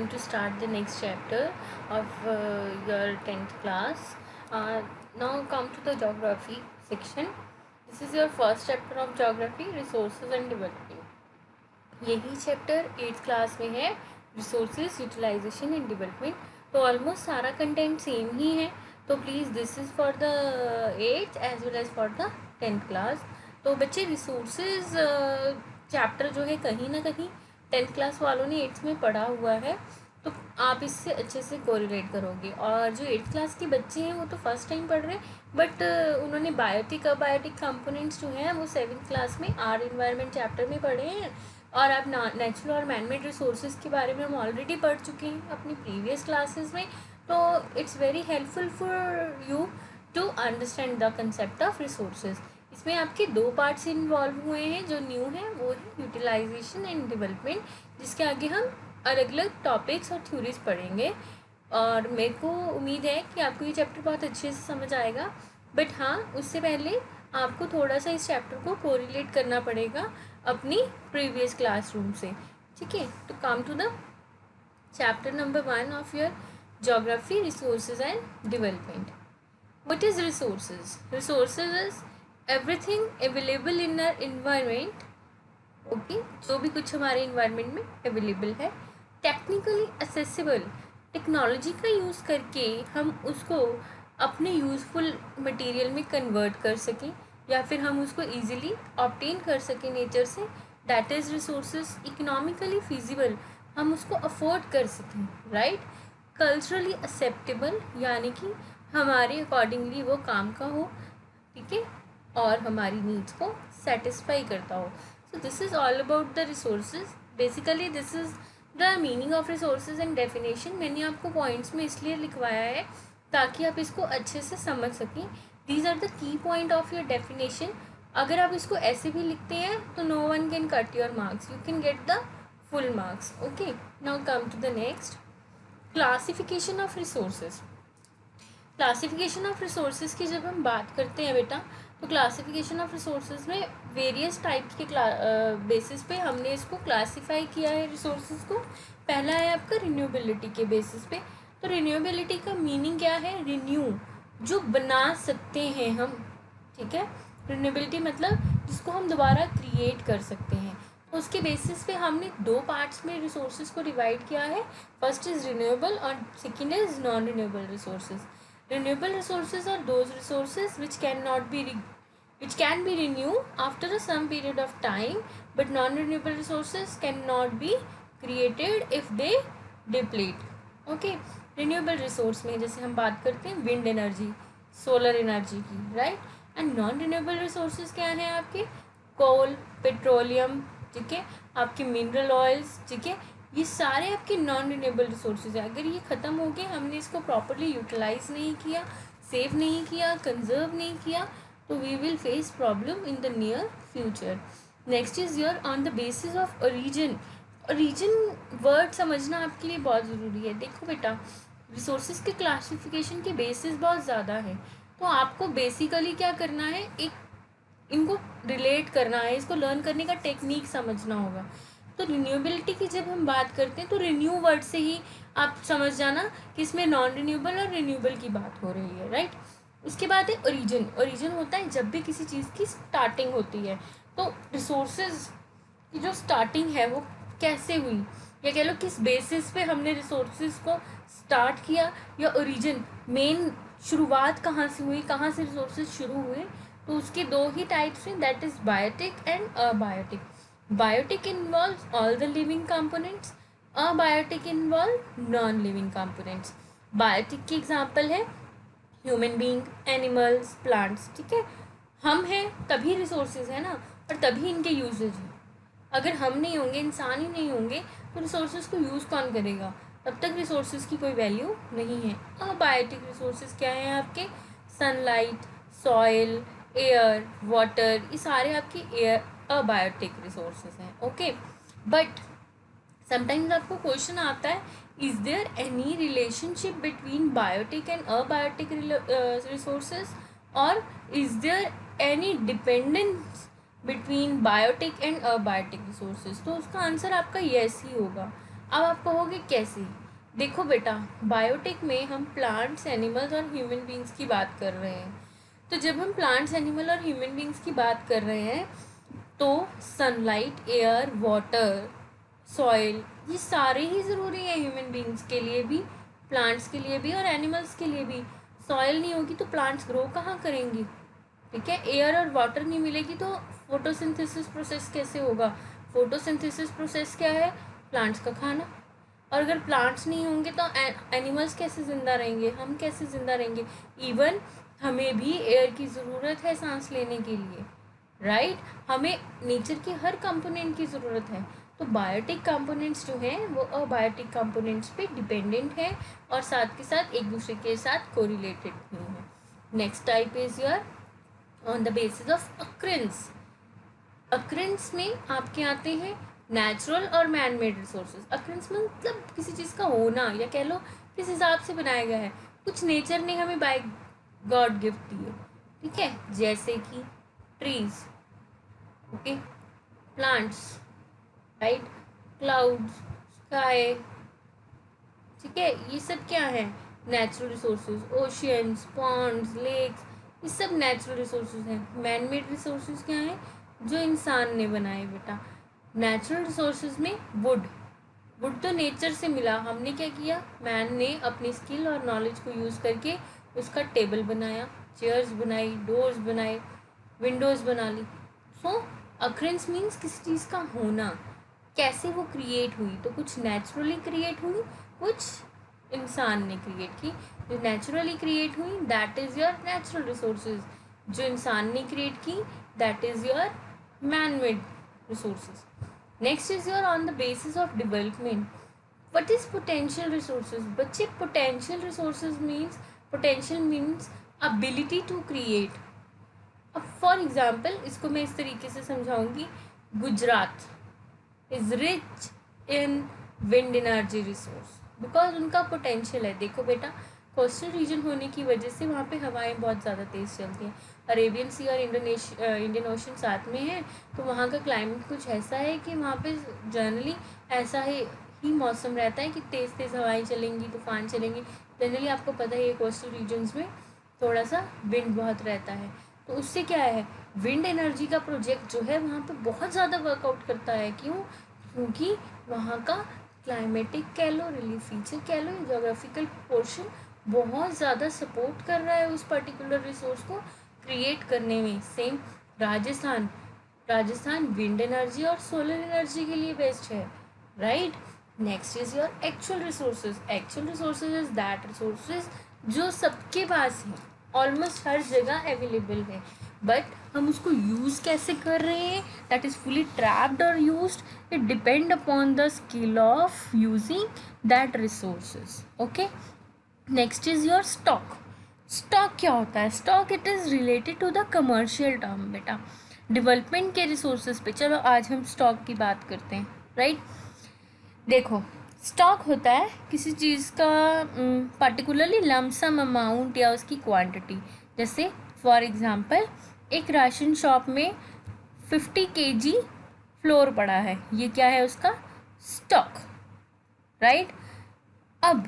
to start the next chapter of your 10th class. Now come to the geography section. This is your first chapter of geography, resources and development. यही chapter 8th class में है, resources utilisation and development. तो almost सारा content same ही है. तो please this is for the 8th as well as for the 10th class. तो बच्चे रिसोर्सेज चैप्टर जो है कहीं ना कहीं 10th क्लास वालों ने 8th में पढ़ा हुआ है, तो आप इससे अच्छे से कोरिलेट करोगे. और जो 8th क्लास के बच्चे हैं वो तो फर्स्ट टाइम पढ़ रहे हैं, बट उन्होंने बायोटिक अबायोटिक कंपोनेंट्स जो हैं वो 7th क्लास में आर इन्वायरमेंट चैप्टर में पढ़े हैं. और आप नेचुरल और मैनमेड रिसोर्सेज के बारे में हम ऑलरेडी पढ़ चुके हैं अपनी प्रीवियस क्लासेस में. तो it's very helpful for you to understand the concept of resources. इसमें आपके 2 पार्ट्स इन्वॉल्व हुए हैं. जो न्यू है वो है यूटिलाइजेशन एंड डेवलपमेंट, जिसके आगे हम अलग अलग टॉपिक्स और थ्योरीज पढ़ेंगे. और मेरे को उम्मीद है कि आपको ये चैप्टर बहुत अच्छे से समझ आएगा. बट हाँ, उससे पहले आपको थोड़ा सा इस चैप्टर को कोरिलेट करना पड़ेगा अपनी प्रीवियस क्लासरूम से. ठीक है, तो come to the chapter number 1 of your geography, resources and development. What is resources? Resources is everything available in our environment. Okay, जो भी कुछ हमारे environment में available है, technically accessible, टेक्नोलॉजी का यूज़ करके हम उसको अपने यूज़फुल मटेरियल में कन्वर्ट कर सकें या फिर हम उसको ईजिली ऑब्टेन कर सकें नेचर से. That is resources. Economically feasible, हम उसको अफोर्ड कर सकें. राइट. कल्चरली एक्सेप्टेबल, यानी कि हमारे अकॉर्डिंगली वो काम का हो. ठीक है, और हमारी नीड्स को सेटिस्फाई करता हो. So this is all about the resources. Basically this is the meaning of resources and definition. मैंने आपको पॉइंट्स में इसलिए लिखवाया है ताकि आप इसको अच्छे से समझ सकें. These are the key point of your definition. अगर आप इसको ऐसे भी लिखते हैं तो no one can cut your marks, you can get the full marks. Okay, now come to the next. Classification of resources. Classification of resources की जब हम बात करते हैं बेटा, तो क्लासिफिकेशन ऑफ रिसोर्सेज में वेरियस टाइप्स के बेसिस पे हमने इसको क्लासीफाई किया है रिसोर्सेज को. पहला है आपका रिन्यूएबिलिटी के बेसिस पे. तो रिन्यूएबिलिटी का मीनिंग क्या है? रिन्यू, जो बना सकते हैं हम. ठीक है, रिन्यूएबिलिटी मतलब जिसको हम दोबारा क्रिएट कर सकते हैं. तो उसके बेसिस पे हमने 2 पार्ट्स में रिसोर्सेज को डिवाइड किया है. फर्स्ट इज़ रिन्यूएबल और second is non renewable resources. Renewable resources are those resources which can be renewed after some period of time, but non-renewable resources cannot be created if they deplete. Okay, renewable resource में जैसे हम बात करते हैं wind energy, solar energy की, right. And non renewable resources क्या हैं आपके? कोल, पेट्रोलियम, ठीक है, आपके मिनरल ऑयल्स, ठीक है, ये सारे आपके नॉन रिन्यूएबल रिसोर्सेज हैं. अगर ये ख़त्म हो गए, हमने इसको प्रॉपरली यूटिलाइज नहीं किया, सेव नहीं किया, कंजर्व नहीं किया, तो we will face problem in the near future. Next is your on the basis of origin. Origin word समझना आपके लिए बहुत ज़रूरी है. देखो बेटा, रिसोर्सेज के क्लासिफिकेशन के बेसिस बहुत ज़्यादा है, तो आपको बेसिकली क्या करना है, एक इनको रिलेट करना है, इसको लर्न करने का टेक्निक समझना होगा. तो रिन्यूएबिलिटी की जब हम बात करते हैं तो रिन्यू वर्ड से ही आप समझ जाना कि इसमें नॉन रिन्यूएबल और रिन्यूएबल की बात हो रही है, राइट. उसके बाद है ओरिजिन. ओरिजिन होता है जब भी किसी चीज़ की स्टार्टिंग होती है. तो रिसोर्सेज की जो स्टार्टिंग है वो कैसे हुई, या कह लो किस बेसिस पे हमने रिसोर्सेज को स्टार्ट किया, या ओरिजिन मेन शुरुआत कहाँ से हुई, कहाँ से रिसोर्सेज शुरू हुए. तो उसके 2 ही टाइप्स हैं, that is biotic and abiotic. Biotic involves all the living components. Abiotic involve non-living components. Biotic की एग्जाम्पल है ह्यूमन बींग, एनिमल्स, प्लांट्स. ठीक है, हम हैं तभी रिसोर्सेज है ना, और तभी इनके यूजेज हैं. अगर हम नहीं होंगे, इंसान ही नहीं होंगे, तो रिसोर्सेज को यूज़ कौन करेगा? तब तक रिसोर्सेज की कोई वैल्यू नहीं है. अबायोटिक रिसोर्सेज क्या हैं आपके? सनलाइट, सॉइल, एयर, वाटर, ये सारे आपके एयर अबायोटिक रिसोर्सेज हैं. ओके, बट समटाइम्स आपको क्वेश्चन आता है, is there any relationship between biotic and abiotic resources, और is there any dependence between biotic and abiotic resources? तो उसका आंसर आपका येस ही होगा. अब आप कहोगे कैसे? देखो बेटा, बायोटेक में हम प्लांट्स, एनिमल्स और ह्यूमन बींग्स की बात कर रहे हैं। तो जब हम प्लांट्स, एनिमल और ह्यूमन बींग्स की बात कर रहे हैं तो सनलाइट, एयर, वाटर, सॉइल, ये सारे ही ज़रूरी हैं ह्यूमन बींग्स के लिए भी, प्लांट्स के लिए भी और एनिमल्स के लिए भी। सॉइल नहीं होगी तो प्लांट्स ग्रो कहाँ करेंगी? ठीक है, एयर और वाटर नहीं मिलेगी तो फोटोसिंथेसिस प्रोसेस कैसे होगा? फोटोसिंथेसिस प्रोसेस क्या है? प्लांट्स का खाना। और अगर प्लांट्स नहीं होंगे तो एनिमल्स कैसे ज़िंदा रहेंगे, हम कैसे ज़िंदा रहेंगे? इवन हमें भी एयर की ज़रूरत है सांस लेने के लिए, राइट? हमें नेचर के हर कंपोनेंट की ज़रूरत है। तो बायोटिक कंपोनेंट्स जो हैं वो अबायोटिक कंपोनेंट्स पे डिपेंडेंट हैं और साथ के साथ एक दूसरे के साथ कोरिलेटेड भी हैं। Next type is your on the basis of occurrence. Occurrence में आपके आते हैं नेचुरल और मैन मेड रिसोर्सेज। अक्रेंस में मतलब किसी चीज़ का होना, या कह लो किस हिसाब से बनाया गया है, कुछ नेचर ने हमें बाय गॉड गिफ्ट दिए, ठीक है, जैसे कि trees, okay, plants, right, clouds, sky, ठीक है, ये सब क्या है? Natural resources. Oceans, ponds, lakes, ये सब नेचुरल रिसोर्सेज हैं। मैन मेड रिसोर्सेज क्या हैं? जो इंसान ने बनाए बेटा। नेचुरल रिसोर्सेज में वुड, वुड तो नेचर से मिला, हमने क्या किया? मैन ने अपनी स्किल और नॉलेज को यूज़ करके उसका टेबल बनाया, चेयर्स बनाई, डोर्स बनाए, विंडोज़ बना ली। सो अक्रेंस मीन्स किसी चीज़ का होना। कैसे वो क्रिएट हुई? तो कुछ नेचुरली क्रिएट हुई, कुछ इंसान ने क्रिएट की। जो नेचुरली क्रिएट हुई that is your natural resources, जो इंसान ने क्रिएट की that is your man made resources. Next is your on the basis of development. What is potential resources? बच्चे, potential resources means ability to create. अब for example इसको मैं इस तरीके से समझाऊंगी। Gujarat is rich in wind energy resource because उनका potential है। देखो बेटा, कोस्टल रीजन होने की वजह से वहाँ पे हवाएं बहुत ज़्यादा तेज़ चलती हैं। अरेबियन सी और इंडियन ओशन साथ में है, तो वहाँ का क्लाइमेट कुछ ऐसा है कि वहाँ पे जनरली ऐसा ही मौसम रहता है कि तेज़ तेज़ हवाएं चलेंगी, तूफान चलेंगी। जनरली आपको पता है कोस्टल रीजन्स में थोड़ा सा विंड बहुत रहता है, तो उससे क्या है, विंड एनर्जी का प्रोजेक्ट जो है वहाँ पे बहुत ज़्यादा वर्कआउट करता है। क्यों? क्योंकि वहाँ का क्लाइमेटिक कह लो, रिलीफ फीचर कह लो, जोग्राफिकल पोर्शन बहुत ज़्यादा सपोर्ट कर रहा है उस पर्टिकुलर रिसोर्स को क्रिएट करने में। सेम राजस्थान विंड एनर्जी और सोलर एनर्जी के लिए बेस्ट है, right? Next is your actual resources. Actual resources is that resources जो सबके पास है, ऑलमोस्ट हर जगह अवेलेबल है, बट हम उसको यूज़ कैसे कर रहे हैं, दैट इज़ फुली ट्रैप्ड और used, it depend upon the skill of using that resources, okay. Next is your stock. Stock क्या होता है? Stock it is related to the commercial term बेटा, डेवलपमेंट के रिसोर्सेज पे। चलो आज हम स्टॉक की बात करते हैं, राइट? देखो, स्टॉक होता है किसी चीज़ का पर्टिकुलरली लमसम अमाउंट या उसकी क्वांटिटी। जैसे फॉर एग्जांपल एक राशन शॉप में 50 kg फ्लोर पड़ा है, ये क्या है? उसका स्टॉक, राइट? अब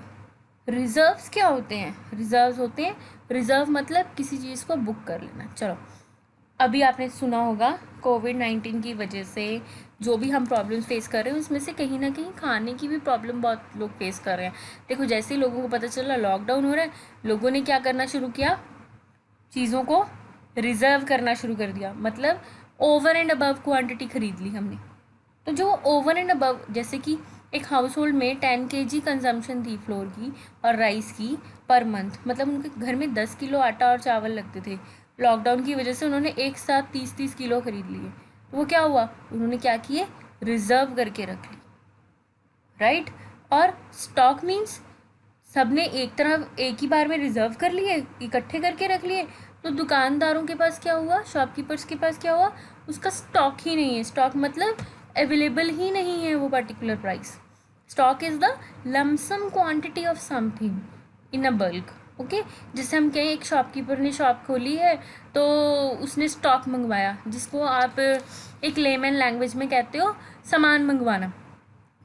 रिजर्व्स क्या होते हैं? रिजर्व्स होते हैं, रिजर्व मतलब किसी चीज़ को बुक कर लेना। चलो, अभी आपने सुना होगा कोविड-19 की वजह से जो भी हम प्रॉब्लम्स फेस कर रहे हैं उसमें से कहीं ना कहीं खाने की भी प्रॉब्लम बहुत लोग फेस कर रहे हैं। देखो, जैसे ही लोगों को पता चला लॉकडाउन हो रहा है, लोगों ने क्या करना शुरू किया? चीज़ों को रिज़र्व करना शुरू कर दिया, मतलब ओवर एंड अबव क्वांटिटी खरीद ली हमने। तो जो ओवर एंड अबव, जैसे कि एक हाउस होल्ड में 10 kg कंजम्पशन थी फ्लोर की और राइस की पर मंथ, मतलब उनके घर में 10 किलो आटा और चावल लगते थे। लॉकडाउन की वजह से उन्होंने एक साथ 30-30 किलो खरीद लिए। तो वो क्या हुआ? उन्होंने क्या किए? रिजर्व करके रख ली, राइट? और स्टॉक मीन्स सबने एक तरफ एक ही बार में रिजर्व कर लिए, इकट्ठे करके रख लिए। तो दुकानदारों के पास क्या हुआ? शॉपकीपर्स के पास क्या हुआ? उसका स्टॉक ही नहीं है। स्टॉक मतलब अवेलेबल ही नहीं है वो particular price. Stock is the lump sum quantity of something in a bulk, okay. जैसे हम कहें एक शॉपकीपर ने शॉप खोली है तो उसने स्टॉक मंगवाया, जिसको आप एक लेमन लैंग्वेज में कहते हो सामान मंगवाना,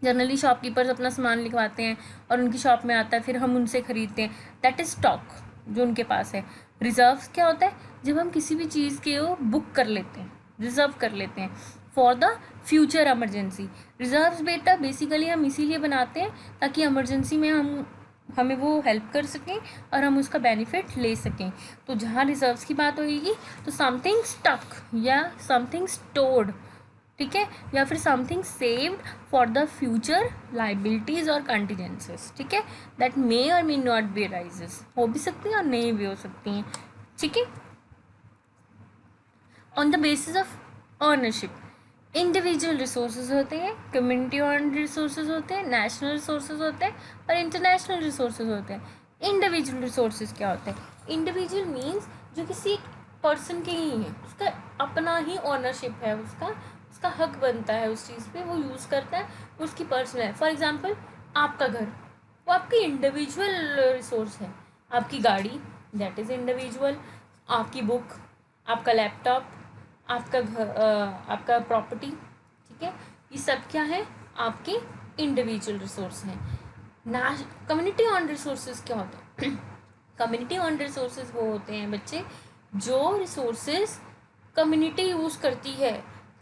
जनरली शॉपकीपर्स अपना सामान लिखवाते हैं और उनकी शॉप में आता है, फिर हम उनसे ख़रीदते हैं, दैट इज़ स्टॉक जो उनके पास है। रिजर्व्स क्या होता है? जब हम किसी भी चीज़ के वो बुक कर लेते हैं, रिजर्व कर लेते हैं for the future emergency. Reserves बेटा बेसिकली हम इसीलिए बनाते हैं ताकि इमरजेंसी में हमें वो हेल्प कर सकें और हम उसका बेनिफिट ले सकें। तो जहाँ रिजर्व्स की बात होगी तो समथिंग स्टक या समथिंग स्टोर्ड, ठीक है, या फिर something saved for the future liabilities और कंटीजेंसीज, ठीक है, दैट मे और मे नॉट बी अराइजेस, हो भी सकती हैं और नहीं भी हो सकती हैं, ठीक है। On the basis of ownership individual resources होते हैं, कम्युनिटी ऑन रिसोर्सेज होते हैं, नेशनल रिसोर्सेज होते हैं और इंटरनेशनल रिसोर्सेज होते हैं। इंडिविजुअल रिसोर्सेज क्या होते हैं? इंडिविजुअल मीन्स जो किसी पर्सन के ही है, उसका अपना ही ऑनरशिप है, उसका उसका हक बनता है उस चीज़ पे, वो यूज़ करता है, उसकी पर्सनल है। फॉर एग्जांपल आपका घर, वो आपकी इंडिविजुअल रिसोर्स है। आपकी गाड़ी, दैट इज़ इंडिविजुअल। आपकी बुक, आपका लैपटॉप, आपका घर, आपका प्रॉपर्टी, ठीक है, ये सब क्या है? आपके इंडिविजुअल रिसोर्स हैं। कम्युनिटी ऑन रिसोर्सेज क्या होते हैं? कम्युनिटी ऑन रिसोर्सेज वो होते हैं बच्चे जो रिसोर्सेज कम्युनिटी यूज़ करती है,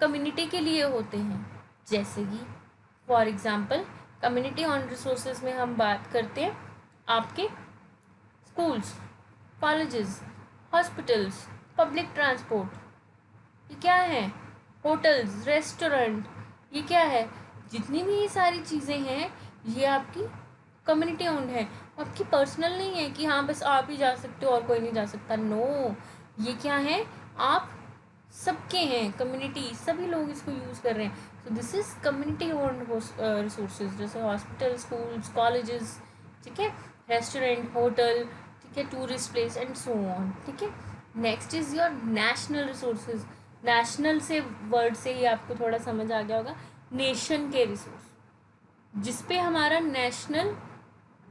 कम्युनिटी के लिए होते हैं। जैसे कि for example community on resources में हम बात करते हैं आपके schools, colleges, hospitals, public transport, ये क्या है? होटल्स, रेस्टोरेंट, ये क्या है? जितनी भी ये सारी चीज़ें हैं ये आपकी कम्युनिटी ओन्ड है, आपकी पर्सनल नहीं है कि हाँ बस आप ही जा सकते हो और कोई नहीं जा सकता। नो, ये क्या है? आप सबके हैं, कम्युनिटी, सभी लोग इसको यूज़ कर रहे हैं। So this is community owned resources, जैसे हॉस्पिटल, स्कूल्स, कॉलेजेस, ठीक है, रेस्टोरेंट, होटल, ठीक है, tourist place and so on, ठीक है। Next is your national resources. National से वर्ड से ही आपको थोड़ा समझ आ गया होगा, नेशन के रिसोर्स, जिस पे हमारा नेशनल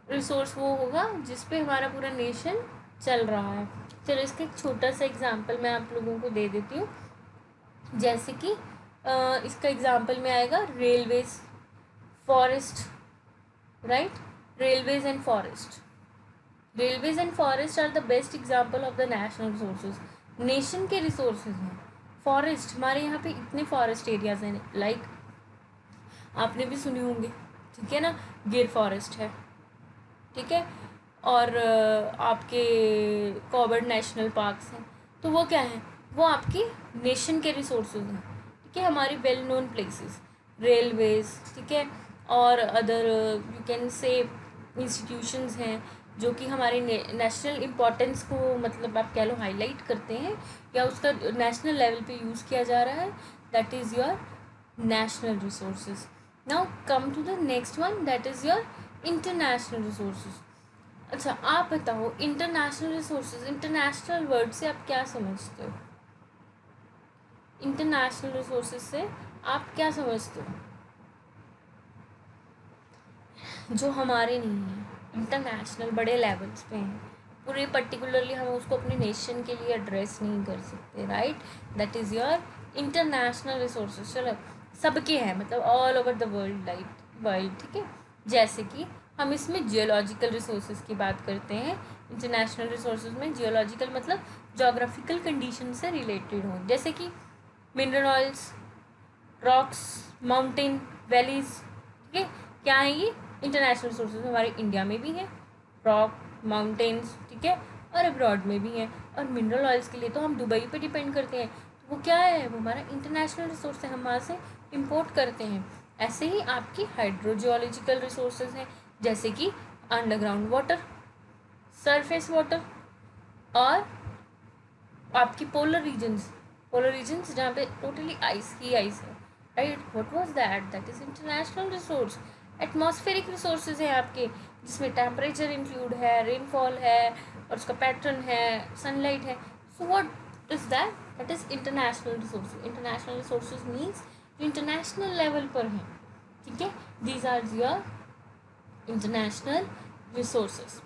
रिसोर्स वो होगा जिस पे हमारा पूरा नेशन चल रहा है। चलो इसका एक छोटा सा एग्जांपल मैं आप लोगों को दे देती हूँ। जैसे कि इसका एग्जांपल में आएगा railways, forest, right, railways and forest. Railways and forest are the best example of the national resources, nation के रिसोर्सेज हैं। फॉरेस्ट, हमारे यहाँ पे इतने फॉरेस्ट एरियाज हैं, लाइक आपने भी सुने होंगे, ठीक है ना, गिर फॉरेस्ट है, ठीक है, और आपके कॉबर्ड नेशनल पार्क्स हैं। तो वो क्या है? वो आपकी नेशन के रिसोर्सेज हैं, ठीक है, हमारी वेल नोन प्लेसेस, रेलवेज, ठीक है, और other you can say institutions हैं जो कि हमारे नेशनल इम्पोर्टेंस को, मतलब आप कह लो, हाईलाइट करते हैं या उसका नेशनल लेवल पे यूज़ किया जा रहा है, that is your national resources. Now come to the next one, that is your international resources. अच्छा आप बताओ, इंटरनेशनल रिसोर्सेज, इंटरनेशनल वर्ड से आप क्या समझते हो? इंटरनेशनल रिसोर्सेज से आप क्या समझते हो? जो हमारे नहीं है, इंटरनेशनल, बड़े लेवल्स पे हैं, पूरे पर्टिकुलरली हम उसको अपने नेशन के लिए एड्रेस नहीं कर सकते, right, that is your international resources. चलो सबके हैं, मतलब all over the world, world, ठीक है। जैसे कि हम इसमें जियोलॉजिकल रिसोर्सेज की बात करते हैं। इंटरनेशनल रिसोर्सेज में जियोलॉजिकल मतलब जोग्राफिकल कंडीशन से रिलेटेड हो, जैसे कि mineral oils, rocks, mountain, valleys, ठीक है, क्या है ये? इंटरनेशनल रिसोर्सेज हमारे इंडिया में भी हैं, रॉक, माउंटेन्स, ठीक है, और अब्रॉड में भी हैं। और मिनरल ऑयल्स के लिए तो हम दुबई पे डिपेंड करते हैं, तो वो क्या है? वो हमारा इंटरनेशनल रिसोर्स है, हम वहाँ से इम्पोर्ट करते हैं। ऐसे ही आपकी हाइड्रोजियोलॉजिकल रिसोर्सेज हैं, जैसे कि अंडरग्राउंड वाटर, सरफेस वाटर, और आपकी पोलर रीजन्स जहाँ पे टोटली आइस ही आइस है, right. What was that? That is international resource. Atmospheric resources हैं आपके, जिसमें टेम्परेचर इंक्लूड है, रेनफॉल है, और उसका पैटर्न है, सनलाइट है। So what is that? That is international resources. International resources means जो इंटरनेशनल लेवल पर हैं, ठीक है, these are your international resources.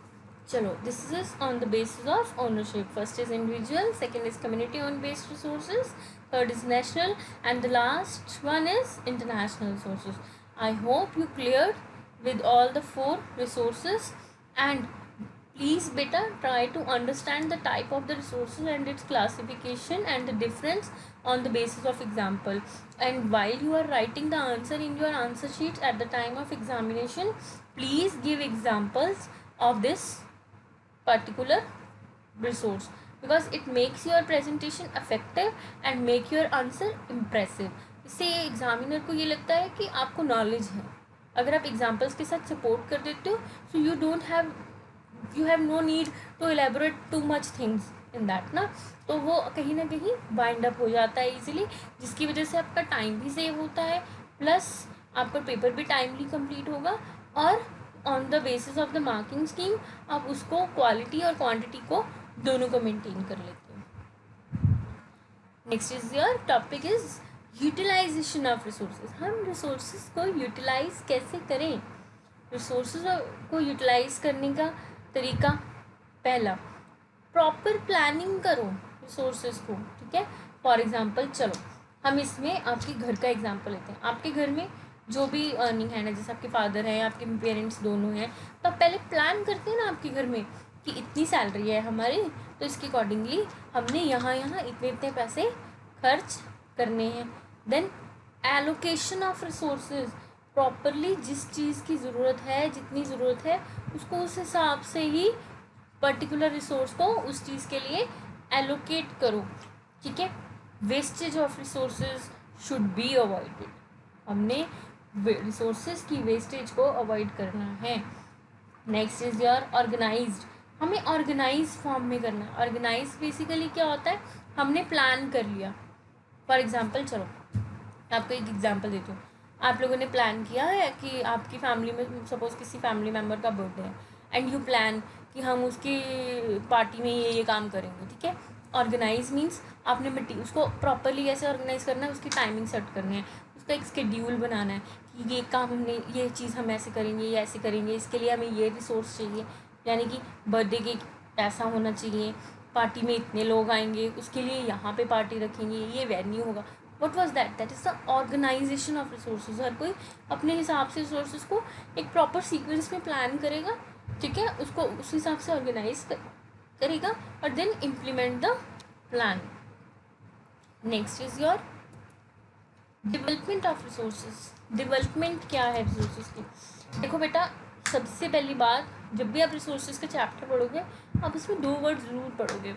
चलो, this is on the basis of ownership. First is individual, second is community own based resources, third is national, and the last one is international resources. I hope you cleared with all the 4 resources, and please beta try to understand the type of the resources and its classification and the difference on the basis of example. And while you are writing the answer in your answer sheets at the time of examination, please give examples of this particular resource, because it makes your presentation effective and make your answer impressive. इससे examiner को ये लगता है कि आपको knowledge है. अगर आप एग्जाम्पल्स के साथ सपोर्ट कर देते हो, सो you have no need to elaborate too much things in that ना. तो वो कहीं ना कहीं बाइंड अप हो जाता है इजीली, जिसकी वजह से आपका टाइम भी सेव होता है, प्लस आपका पेपर भी टाइमली कंप्लीट होगा, और on the basis of the marking scheme आप उसको क्वालिटी और क्वांटिटी को दोनों को मेंटेन कर लेते हो. Next is your topic is utilisation of resources. हम रिसोर्सेज को यूटिलाइज कैसे करें? रिसोर्सेज को यूटिलाइज करने का तरीका, पहला, प्रॉपर प्लानिंग करो रिसोर्सेज को. ठीक है. फॉर एग्जांपल चलो हम इसमें आपके घर का एग्जांपल लेते हैं. आपके घर में जो भी अर्निंग है ना, जैसे आपके फादर हैं, आपके पेरेंट्स दोनों हैं, तो आप पहले प्लान करते हैं ना आपके घर में कि इतनी सैलरी है हमारी, तो इसके अकॉर्डिंगली हमने यहाँ इतने इतने पैसे खर्च करने हैं. Then allocation of resources, properly जिस चीज़ की ज़रूरत है, जितनी ज़रूरत है, उसको उस हिसाब से ही पर्टिकुलर रिसोर्स को उस चीज़ के लिए एलोकेट करो. ठीक है. Wastage of resources should be avoided. हमने रिसोर्सेज की वेस्टेज को अवॉइड करना है. Next is your organised. हमें ऑर्गेनाइज फॉर्म में करना है. ऑर्गेनाइज बेसिकली क्या होता है? हमने प्लान कर लिया. फॉर एग्जांपल चलो आपको एक एग्जांपल देती हूँ. आप लोगों ने प्लान किया है कि आपकी फैमिली में सपोज किसी फैमिली मेम्बर का बर्थडे है, एंड यू प्लान कि हम उसकी पार्टी में ये काम करेंगे. ठीक है. ऑर्गेनाइज मीन्स आपने उसको प्रॉपरली कैसे ऑर्गेनाइज करना है, उसकी टाइमिंग सेट करनी है, उसका एक स्केड्यूल बनाना है कि ये काम हमने, ये चीज़ हम ऐसे करेंगे, ये ऐसे करेंगे, इसके लिए हमें ये रिसोर्स चाहिए. यानी कि बर्थडे केक ऐसा होना चाहिए, पार्टी में इतने लोग आएंगे, उसके लिए यहाँ पे पार्टी रखेंगे, ये वेन्यू होगा. What was that is the organisation of resources. हर कोई अपने हिसाब से रिसोर्सेज को एक प्रॉपर सीक्वेंस में प्लान करेगा. ठीक है. उसको उस हिसाब से ऑर्गेनाइज करेगा और then implement the plan. Next is your development of resources. Development क्या है रिसोर्सेज की? देखो बेटा, सबसे पहली बात, जब भी आप रिसोर्सेज का चैप्टर पढ़ोगे आप उसमें 2 वर्ड ज़रूर पढ़ोगे.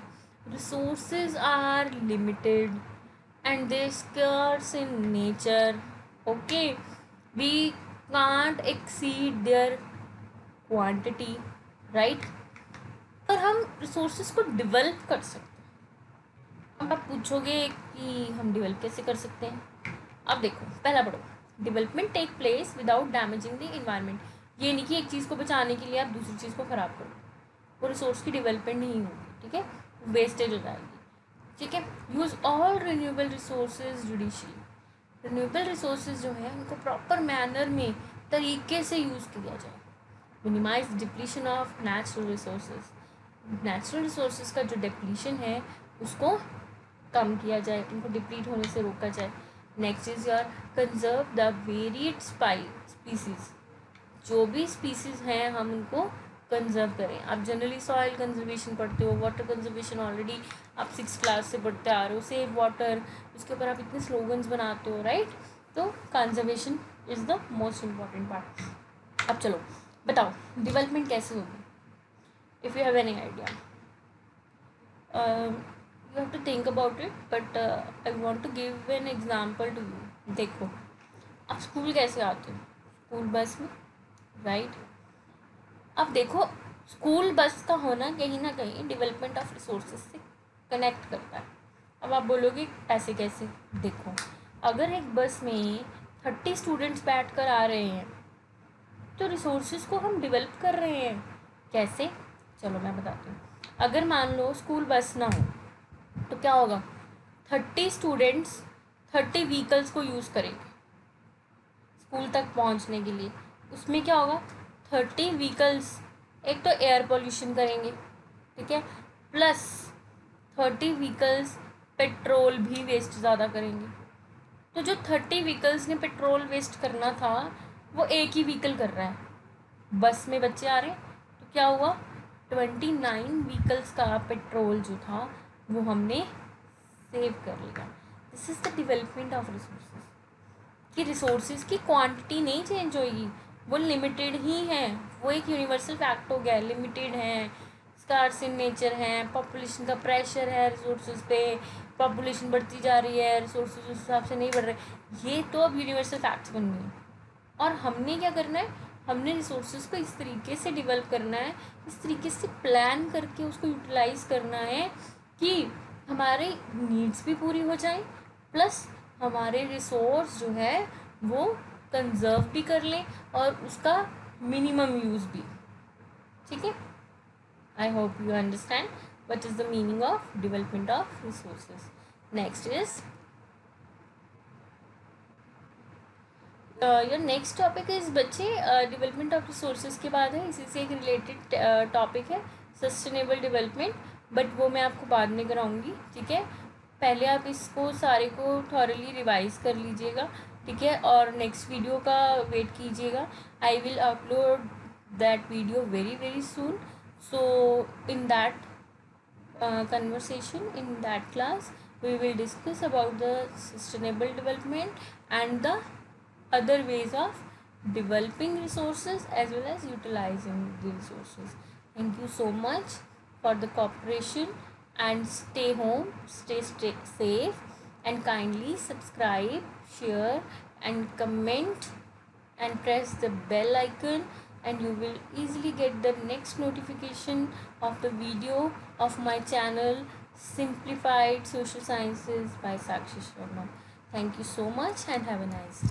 Resources are limited and they scarce in nature. Okay, we can't exceed their quantity, right? पर हम रिसोर्सेज को डेवलप कर सकते हैं. अब आप पूछोगे कि हम डेवलप कैसे कर सकते हैं? अब देखो, पहला पढ़ो. Development take place without damaging the environment. ये नहीं कि एक चीज़ को बचाने के लिए आप दूसरी चीज़ को ख़राब करो, वो रिसोर्स की डेवलपमेंट नहीं होगी. ठीक है. वेस्टेज हो जाएगी. ठीक है. Use all renewable resources judicially. Renewable resources जो है उनको प्रॉपर मैनर में, तरीके से यूज़ किया जाए. Minimise depletion of natural resources. Natural resources का जो डिप्लीशन है उसको कम किया जाए, उनको डिप्लीट होने से रोका जाए. Next is your conserve the varied species. जो भी स्पीसीज हैं हम उनको कंजर्व करें. आप जनरली सॉइल कंजर्वेशन पढ़ते हो, वाटर कंजर्वेशन ऑलरेडी आप 6th क्लास से पढ़ते आ रहे हो, सेव वाटर, उसके ऊपर आप इतने स्लोगन्स बनाते हो, राइट? तो conservation is the most important part. अब चलो बताओ डेवलपमेंट कैसे होगी. If you have any idea, you have to think about it, but I want to give an example to you. देखो, आप स्कूल कैसे आते हो? स्कूल बस में, राइट? अब देखो, स्कूल बस का होना कहीं ना कहीं डेवलपमेंट ऑफ रिसोर्सेज से कनेक्ट करता है. अब आप बोलोगे ऐसे कैसे? देखो, अगर एक बस में 30 स्टूडेंट्स बैठ कर आ रहे हैं तो रिसोर्सेज को हम डेवलप कर रहे हैं. कैसे? चलो मैं बताती हूँ. अगर मान लो स्कूल बस ना हो तो क्या होगा? 30 स्टूडेंट्स 30 व्हीकल्स को यूज़ करेंगे स्कूल तक पहुँचने के लिए. उसमें क्या होगा? 30 व्हीकल्स एक तो एयर पोल्यूशन करेंगे, ठीक है, प्लस 30 व्हीकल्स पेट्रोल भी वेस्ट ज़्यादा करेंगे. तो जो 30 व्हीकल्स ने पेट्रोल वेस्ट करना था वो एक ही व्हीकल कर रहा है, बस में बच्चे आ रहे हैं, तो क्या हुआ, 29 व्हीकल्स का पेट्रोल जो था वो हमने सेव कर लिया। This is the development of resources, कि रिसोर्सेज की क्वांटिटी नहीं चेंज होगी, वो लिमिटेड ही हैं, वो एक यूनिवर्सल फैक्ट हो गया है, लिमिटेड हैं, स्कार्स इन नेचर हैं, पॉपुलेशन का प्रेशर है रिसोर्सेज पे, पॉपुलेशन बढ़ती जा रही है, रिसोर्सेज उस हिसाब से नहीं बढ़ रहे, ये तो अब यूनिवर्सल फैक्ट्स बन गए। और हमने क्या करना है, हमने रिसोर्सेज को इस तरीके से डेवलप करना है, इस तरीके से प्लान करके उसको यूटिलाइज करना है कि हमारे नीड्स भी पूरी हो जाए, प्लस हमारे रिसोर्स जो है वो कंजर्व भी कर लें और उसका मिनिमम यूज़ भी। ठीक है, I hope you understand what is the meaning of development of resources. Next is your next topic is बच्चे डेवलपमेंट ऑफ रिसोर्सेज के बाद है, इसी से एक रिलेटेड टॉपिक है सस्टेनेबल डेवलपमेंट, बट वो मैं आपको बाद में कराऊंगी। ठीक है, पहले आप इसको सारे को थॉरली रिवाइज कर लीजिएगा। ठीक है, और नेक्स्ट वीडियो का वेट कीजिएगा, I will upload that video very very soon. So in that conversation, in that class we will discuss about the sustainable development and the other ways of developing resources as well as utilizing the resources. Thank you so much for the cooperation, and stay home, stay safe, and kindly subscribe, share and comment and press the bell icon, and you will easily get the next notification of the video of my channel Simplified Social Sciences by Sakshi Sharma. Thank you so much and have a nice day.